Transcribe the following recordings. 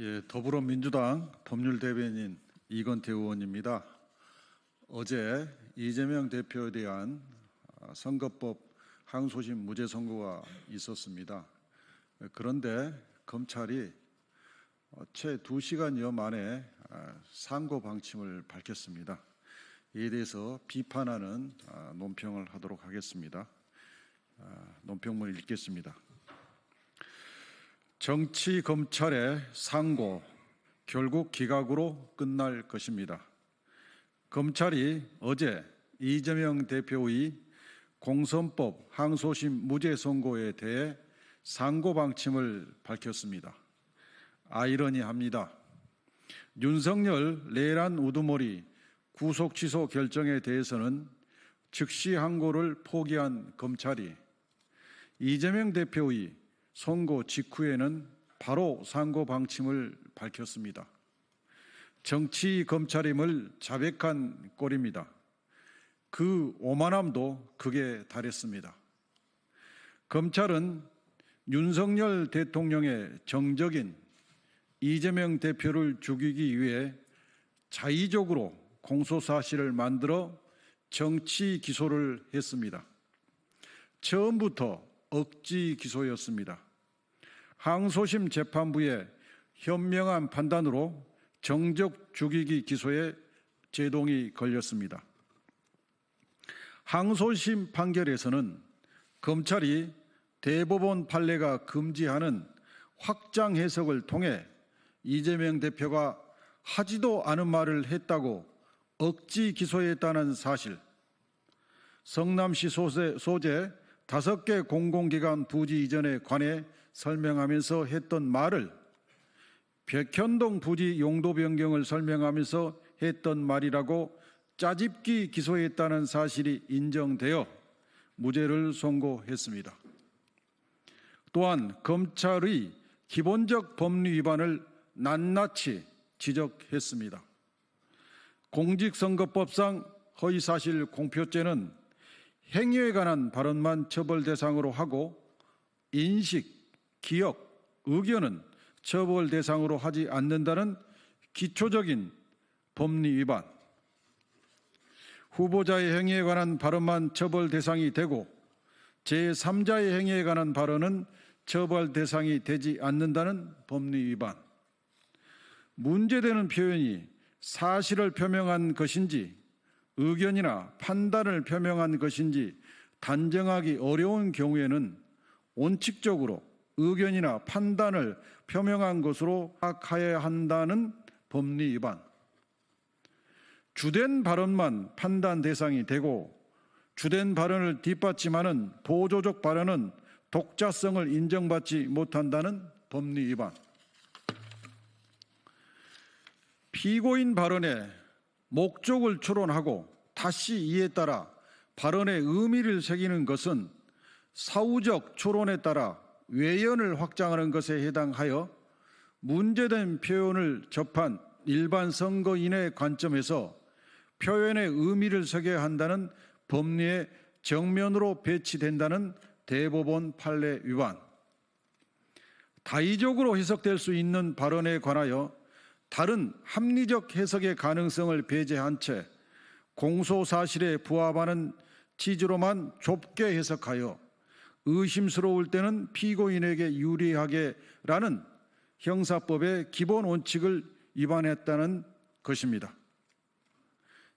예, 더불어민주당 법률대변인 이건태 의원입니다. 어제 이재명 대표에 대한 선거법 항소심 무죄 선고가 있었습니다. 그런데 검찰이 채 2시간여 만에 상고 방침을 밝혔습니다. 이에 대해서 비판하는 논평을 하도록 하겠습니다. 논평문을 읽겠습니다. 정치 검찰의 상고 결국 기각으로 끝날 것입니다. 검찰이 어제 이재명 대표의 공선법 항소심 무죄 선고에 대해 상고 방침을 밝혔습니다. 아이러니합니다. 윤석열 내란 우두머리 구속 취소 결정에 대해서는 즉시 항고를 포기한 검찰이 이재명 대표의 선고 직후에는 바로 상고 방침을 밝혔습니다. 정치 검찰임을 자백한 꼴입니다. 그 오만함도 극에 달했습니다. 검찰은 윤석열 대통령의 정적인 이재명 대표를 죽이기 위해 자의적으로 공소사실을 만들어 정치 기소를 했습니다. 처음부터 억지 기소였습니다. 항소심 재판부의 현명한 판단으로 정적 죽이기 기소에 제동이 걸렸습니다. 항소심 판결에서는 검찰이 대법원 판례가 금지하는 확장 해석을 통해 이재명 대표가 하지도 않은 말을 했다고 억지 기소했다는 사실, 성남시 소재 5개 공공기관 부지 이전에 관해 설명하면서 했던 말을 백현동 부지 용도 변경을 설명하면서 했던 말이라고 짜집기 기소했다는 사실이 인정되어 무죄를 선고했습니다. 또한 검찰의 기본적 법리 위반을 낱낱이 지적했습니다. 공직선거법상 허위사실 공표죄는 행위에 관한 발언만 처벌 대상으로 하고 인식, 기억, 의견은 처벌 대상으로 하지 않는다는 기초적인 법리 위반, 후보자의 행위에 관한 발언만 처벌 대상이 되고 제3자의 행위에 관한 발언은 처벌 대상이 되지 않는다는 법리 위반, 문제되는 표현이 사실을 표명한 것인지 의견이나 판단을 표명한 것인지 단정하기 어려운 경우에는 원칙적으로 의견이나 판단을 표명한 것으로 파악해야 한다는 법리 위반, 주된 발언만 판단 대상이 되고 주된 발언을 뒷받침하는 보조적 발언은 독자성을 인정받지 못한다는 법리 위반, 피고인 발언에 목적을 추론하고 다시 이에 따라 발언의 의미를 새기는 것은 사후적 추론에 따라 외연을 확장하는 것에 해당하여 문제된 표현을 접한 일반 선거인의 관점에서 표현의 의미를 새겨야 한다는 법리에 정면으로 배치된다는 대법원 판례 위반, 다의적으로 해석될 수 있는 발언에 관하여 다른 합리적 해석의 가능성을 배제한 채 공소사실에 부합하는 취지로만 좁게 해석하여 의심스러울 때는 피고인에게 유리하게라는 형사법의 기본 원칙을 위반했다는 것입니다.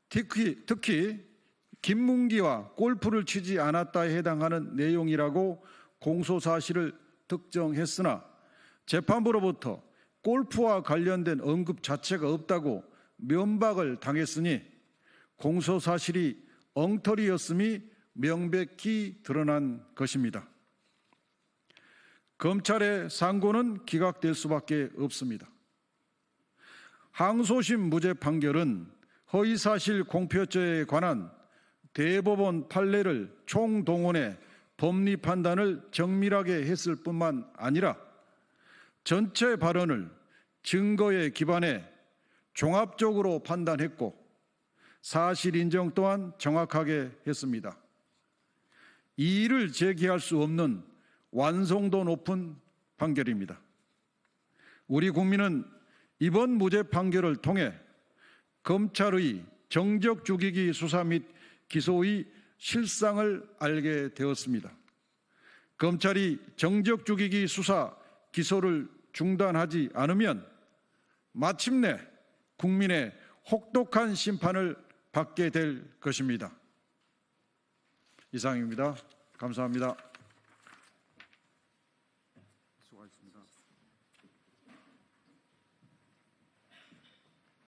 특히 김문기와 골프를 치지 않았다에 해당하는 내용이라고 공소사실을 특정했으나 재판부로부터 골프와 관련된 언급 자체가 없다고 면박을 당했으니 공소사실이 엉터리였음이 명백히 드러난 것입니다. 검찰의 상고는 기각될 수밖에 없습니다. 항소심 무죄 판결은 허위사실 공표죄에 관한 대법원 판례를 총동원해 법리 판단을 정밀하게 했을 뿐만 아니라 전체 발언을 증거에 기반해 종합적으로 판단했고 사실 인정 또한 정확하게 했습니다. 이의를 제기할 수 없는 완성도 높은 판결입니다. 우리 국민은 이번 무죄 판결을 통해 검찰의 정적 죽이기 수사 및 기소의 실상을 알게 되었습니다. 검찰이 정적 죽이기 수사, 기소를 중단하지 않으면 마침내 국민의 혹독한 심판을 받게 될 것입니다. 이상입니다. 감사합니다.